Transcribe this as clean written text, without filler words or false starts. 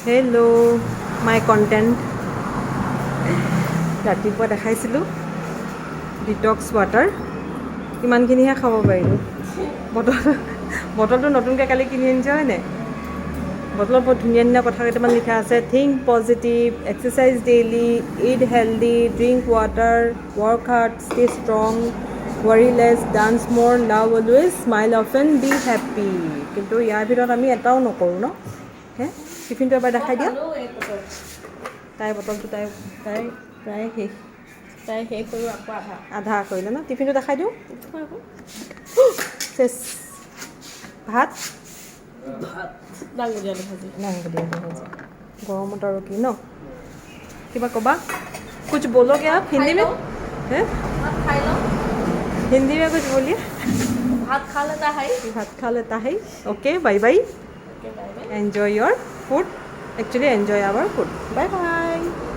hello' মাই content ৰাতিপুৱা দেখাইছিলোঁ detox water ইমানখিনিহে খাব পাৰিলোঁ বটলটো নতুনকৈ কালি কিনি আনিছে হয়নে বটলত বৰ ধুনীয়া ধুনীয়া কথা কেইটামান লিখা আছে think positive exercise daily eat healthy drink water work hard stay strong worry less dance more love always smile often be happy কিন্তু ইয়াৰ ভিতৰত আমি এটাও নকৰোঁ ন হে টিফিনটো এবাৰ দেখাই দিয়া তাইৰ বটলটো তাই প্ৰায় শেষ কৰোঁ আকৌ আধা কৰিলে ন টিফিনটো দেখাই দিওঁ চেচ ভাত দাংবডি আলু ভাজি গৰমত আৰু কি ন কিবা ক'বা कुछ बोलोगे आप हिंदी में हैं हिंदी में कुछ बोलिए भात खा लेता है okay bye bye enjoy your food actually enjoy our food bye bye